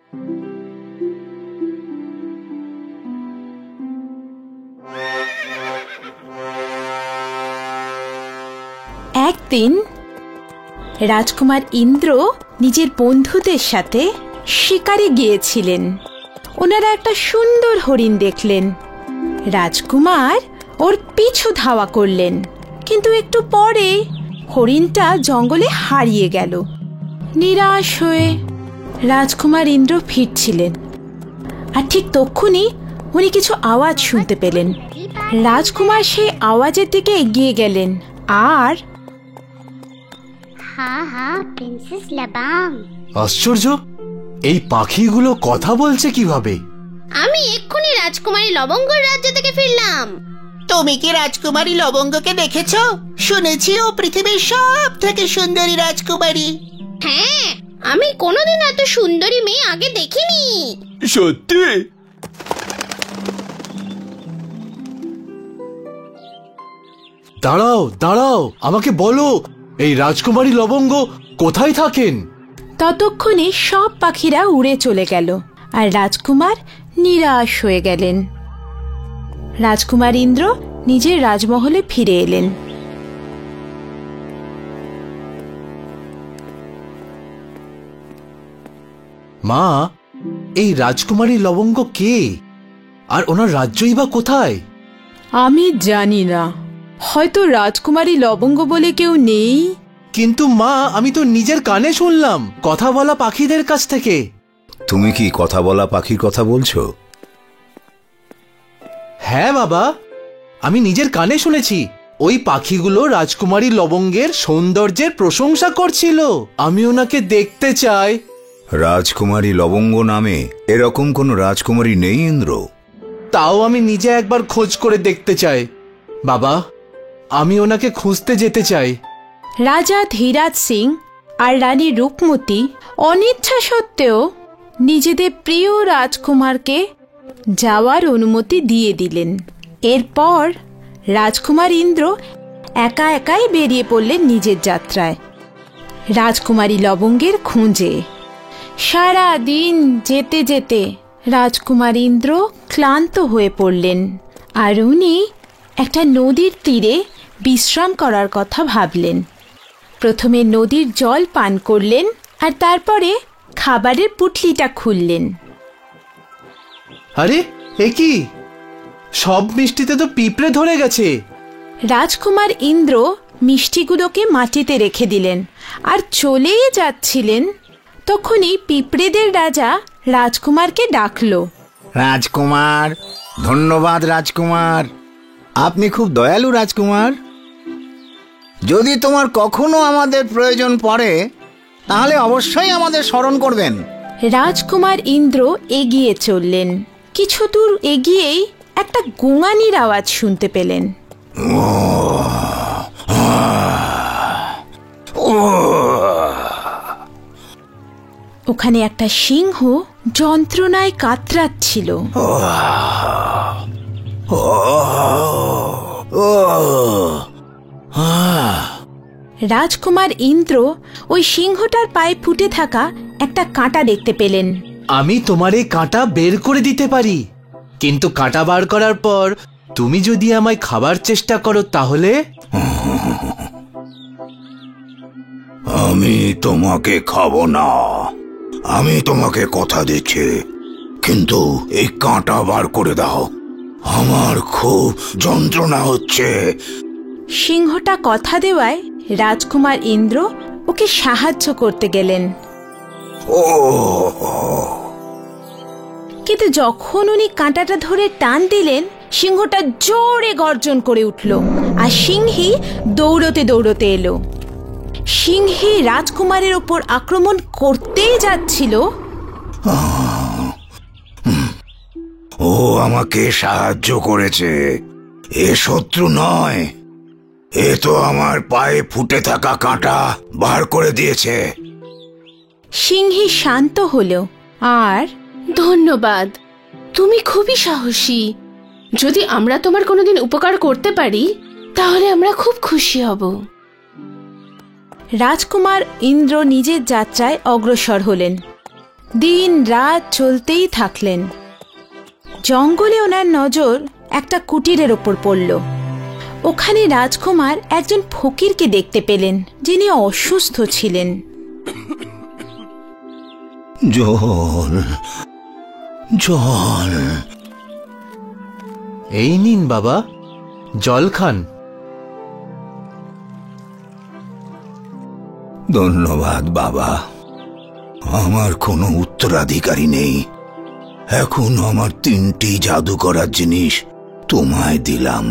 একদিন রাজকুমার ইন্দ্র নিজের বন্ধুদের সাথে শিকারে গিয়েছিলেন। ওনারা একটা সুন্দর হরিণ দেখলেন। রাজকুমার ওর পিছু ধাওয়া করলেন, কিন্তু একটু পরে হরিণটা জঙ্গলে হারিয়ে গেল। নিরাশ হয়ে রাজকুমার ইন্দ্র ফিরছিলেন, আর ঠিক তক্ষুনি উনি কিছু আওয়াজ শুনতে পেলেন। রাজকুমার সেই আওয়াজের দিকে এগিয়ে গেলেন, আর প্রিন্সেস লাবাং। আশ্চর্য, এই পাখিগুলো কথা বলছে কিভাবে? আমি এক্ষুনি রাজকুমারী লবঙ্গর রাজ্য থেকে ফিরলাম। তুমি কি রাজকুমারী লবঙ্গকে দেখেছো? শুনেছি ও পৃথিবীর সব থেকে সুন্দরী রাজকুমারী। হ্যাঁ, আমি কোনোদিন এত সুন্দরী মেয়ে আগে দেখিনি। সত্যি? দাঁড়াও দাঁড়াও, আমাকে বলো, এই রাজকুমারী লবঙ্গ কোথায় থাকেন? ততক্ষণে সব পাখিরা উড়ে চলে গেল, আর রাজকুমার নিরাশ হয়ে গেলেন। রাজকুমার ইন্দ্র নিজের রাজমহলে ফিরে এলেন। মা, এই রাজকুমারী লবঙ্গ কে, আর ওনার রাজ্যই বা কোথায়? আমি জানি না, হয়তো রাজকুমারী লবঙ্গ বলে কেউ নেই। কিন্তু মা, আমি তো নিজের কানে শুনলাম কথা বলা পাখিদের কাছ থেকে। তুমি কি কথা বলা পাখির কথা বলছো? হ্যাঁ বাবা, আমি নিজের কানে শুনেছি। ওই পাখিগুলো রাজকুমারী লবঙ্গের সৌন্দর্যের প্রশংসা করছিল। আমি ওনাকে দেখতে চাই। রাজকুমারী লবঙ্গ নামে এরকম কোন রাজকুমারী নেই ইন্দ্র। তাও আমি নিজে একবার খোঁজ করে দেখতে চাই। বাবা, আমি ওনাকে খুঁজতে যেতে চাই। রাজা ধীরাজ সিং আর রানী রূপমতি অনিচ্ছা সত্ত্বেও নিজেদের প্রিয় রাজকুমারকে যাওয়ার অনুমতি দিয়ে দিলেন। এরপর রাজকুমার ইন্দ্র একা একাই বেরিয়ে পড়লেন নিজের যাত্রায়, রাজকুমারী লবঙ্গের খোঁজে। সারা দিন যেতে যেতে রাজকুমার ইন্দ্র ক্লান্ত হয়ে পড়লেন, আর উনি একটা নদীর তীরে বিশ্রাম করার কথা ভাবলেন। প্রথমে নদীর জল পান করলেন, আর তারপরে খাবারের পুটলিটা খুললেন। আরে, এ কি? সব মিষ্টিতে তো পিঁপড়ে ধরে গেছে। রাজকুমার ইন্দ্র মিষ্টিগুলোকে মাটিতে রেখে দিলেন, আর চলেই যাচ্ছিলেন। তখনই পিঁপড়েদের রাজা রাজকুমারকে ডাকল। রাজকুমার, ধন্যবাদ রাজকুমার, আপনি খুব দয়ালু রাজকুমার। যদি তোমার কখনো আমাদের প্রয়োজন পড়ে, তাহলে অবশ্যই আমাদের স্মরণ করবেন। রাজকুমার ইন্দ্র এগিয়ে চললেন। কিছু দূর এগিয়েই একটা গোঙানির আওয়াজ শুনতে পেলেন। ওখানে একটা সিংহ যন্ত্রণায় কাতরাচ্ছিল। রাজকুমার ইন্দ্র ওই সিংহটার পায়ে ফুটে থাকা একটা কাঁটা দেখতে পেলেন। আমি তোমার এই কাঁটা বের করে দিতে পারি, কিন্তু কাঁটা বার করার পর তুমি যদি আমায় খাবার চেষ্টা করো তাহলে? আমি তোমাকে খাবো না, আমি তোমাকে কথা দিচ্ছি, কিন্তু এই কাঁটা বার করে দাও, আমার খুব যন্ত্রণা হচ্ছে। সিংহটা কথা দেওয়ায় রাজকুমার ইন্দ্র ওকে সাহায্য করতে গেলেন। কিন্তু যখন উনি কাঁটাটা ধরে টান দিলেন, সিংহটা জোরে গর্জন করে উঠল, আর সিংহী দৌড়তে দৌড়তে এলো। সিংহী রাজকুমারের ওপর আক্রমণ করতেই যাচ্ছিল। ও আমাকে সাহায্য করেছে, এ শত্রু নয়, এ তো আমার পায়ে ফুটে থাকা কাঁটা বার করে দিয়েছে। সিংহী শান্ত হলো, আর ধন্যবাদ, তুমি খুবই সাহসী। যদি আমরা তোমার কোনোদিন উপকার করতে পারি, তাহলে আমরা খুব খুশি হব। রাজকুমার ইন্দ্র নিজের যাত্রায় অগ্রসর হলেন। দিন রাত চলতেই থাকলেন। জঙ্গলে ওনার নজর একটা কুটিরের ওপর পড়ল। ওখানে রাজকুমার একজন ফকিরকে দেখতে পেলেন, যিনি অসুস্থ ছিলেন। জল, জল। এই নিন বাবা, জল খান। ধন্যবাদ বাবা। আমার কোনো উত্তরাধিকারী নেই, এখন আমার 3টি জাদু করার জিনিস তোমায় দিলাম।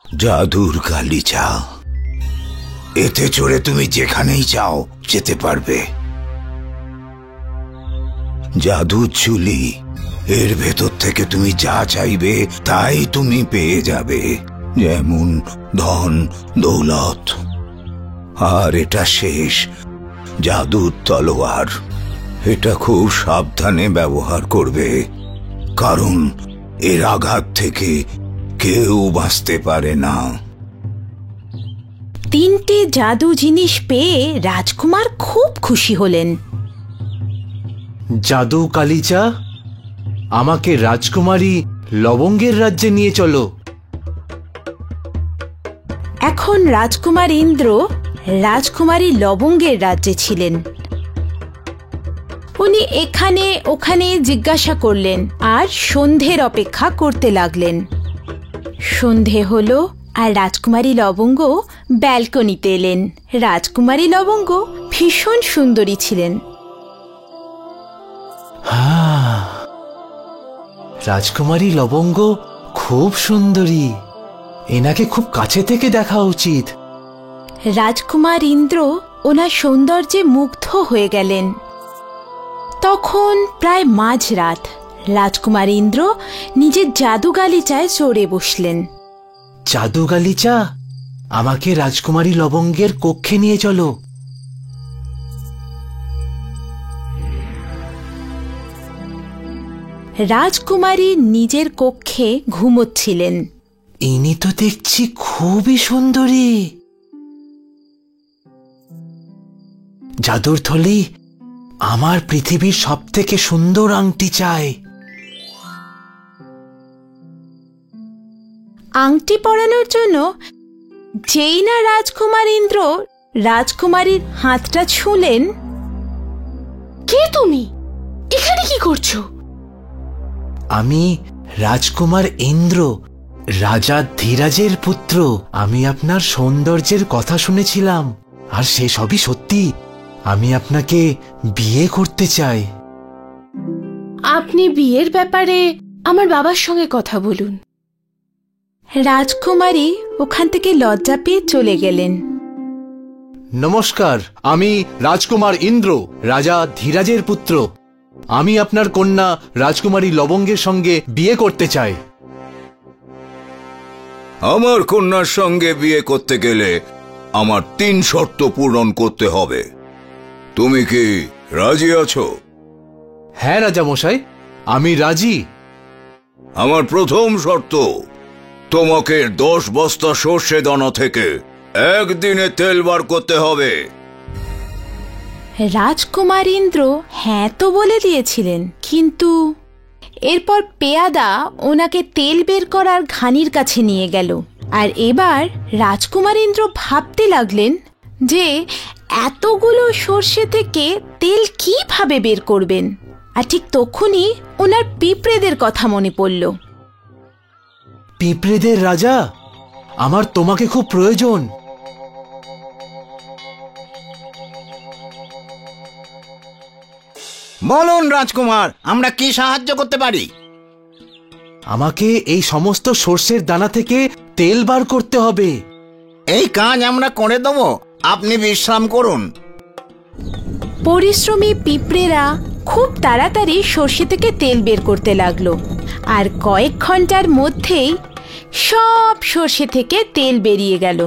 জাদুর গালিচা, এতে চড়ে তুমি যেখানেই চাও যেতে পারবে। জাদুর ঝুলি, এর ভেতর থেকে তুমি যা চাইবে তাই তুমি পেয়ে যাবে, যেমন ধন দৌলত। আর এটা শেষ, জাদুর তলোয়ার। এটা খুব সাবধানে ব্যবহার করবে, কারণ এর আঘাত থেকে কেউ বাঁচতে পারে না। 3টে জাদু জিনিস পেয়ে রাজকুমার খুব খুশি হলেন। জাদু কালিচা, আমাকে রাজকুমারী লবঙ্গের রাজ্যে নিয়ে চলো। এখন রাজকুমার ইন্দ্র রাজকুমারী লবঙ্গের রাজ্যে ছিলেন। উনি এখানে ওখানে জিজ্ঞাসা করলেন আর সন্ধ্যের অপেক্ষা করতে লাগলেন। সন্ধে হলো আর রাজকুমারী লবঙ্গ ব্যালকনিতে এলেন। রাজকুমারী লবঙ্গ ভীষণ সুন্দরী ছিলেন। রাজকুমারী লবঙ্গ খুব সুন্দরী, এনাকে খুব কাছে থেকে দেখা উচিত। রাজকুমার ইন্দ্র ওনার সৌন্দর্যে মুগ্ধ হয়ে গেলেন। তখন প্রায় মাঝরাত। রাজকুমার ইন্দ্র নিজের জাদু গালিচায় চড়ে বসলেন। জাদু গালিচা, আমাকে রাজকুমারী লবঙ্গের কক্ষে নিয়ে চলো। রাজকুমারী নিজের কক্ষে ঘুমোচ্ছিলেন। ইনি তো দেখছি খুবই সুন্দরী। জাদুর থলি, আমার পৃথিবীর সব থেকে সুন্দর আংটি চাই। আংটি পরানোর জন্য যেই না রাজকুমার ইন্দ্র রাজকুমারীর হাতটা ছুঁলেন। কে তুমি? এখানে কি করছো? আমি রাজকুমার ইন্দ্র, রাজা ধীরাজের পুত্র। আমি আপনার সৌন্দর্যের কথা শুনেছিলাম, আর সে সবই সত্যি। আমি আপনাকে বিয়ে করতে চাই। আপনি বিয়ের ব্যাপারে আমার বাবার সঙ্গে কথা বলুন। রাজকুমারী ওখান থেকে লজ্জা পেয়ে চলে গেলেন। নমস্কার, আমি রাজকুমার ইন্দ্র, রাজা ধীরাজের পুত্র। আমি আপনার কন্যা রাজকুমারী লবঙ্গের সঙ্গে বিয়ে করতে চাই। আমার কন্যার সঙ্গে বিয়ে করতে গেলে আমার 3 শর্ত পূরণ করতে হবে। তুমি কি রাজি আছো? হ্যাঁ রাজা মশাই, আমি রাজি। আমার প্রথম শর্ত, তোমাকে 10 বস্তা সর্ষে দানা থেকে একদিনে তেল বার করতে হবে। রাজকুমার ইন্দ্র হ্যাঁ তো বলে দিয়েছিলেন, কিন্তু এরপর পেয়াদা ওনাকে তেল বের করার ঘানির কাছে নিয়ে গেল। আর এবার রাজকুমার ইন্দ্র ভাবতে লাগলেন যে এতগুলো সর্ষে থেকে তেল কিভাবে বের করবেন। আর ঠিক তখনই ওনার পিঁপড়েদের কথা মনে পড়ল। পিঁপড়েদের রাজা, আমার তোমাকে খুব প্রয়োজন। বলুন রাজকুমার, আমরা কি সাহায্য করতে পারি? আমাকে এই সমস্ত সর্ষের দানা থেকে তেল বার করতে হবে। এই কাজ আমরা করে দেব, আপনি বিশ্রাম করুন। পরিশ্রমী পিঁপড়েরা খুব তাড়াতাড়ি সর্ষে থেকে তেল বের করতে লাগলো। আর কয়েক ঘন্টার মধ্যেই সব সর্ষে থেকে তেল বেরিয়ে গেল।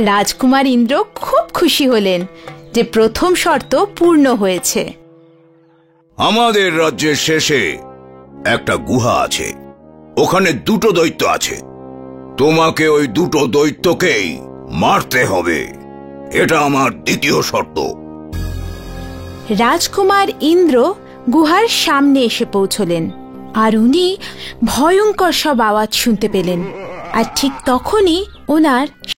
রাজকুমার ইন্দ্র খুব খুশি হলেন যে প্রথম শর্ত পূর্ণ হয়েছে। আমাদের রাজ্যের শেষে একটা গুহা আছে, ওখানে 2টো দৈত্য আছে। তোমাকে ওই 2টো দৈত্যকেই মারতে হবে, এটা আমার দ্বিতীয় শর্ত। রাজকুমার ইন্দ্র গুহার সামনে এসে পৌঁছলেন, আর উনি ভয়ঙ্কর সব আওয়াজ শুনতে পেলেন। আর ঠিক তখনই ওনার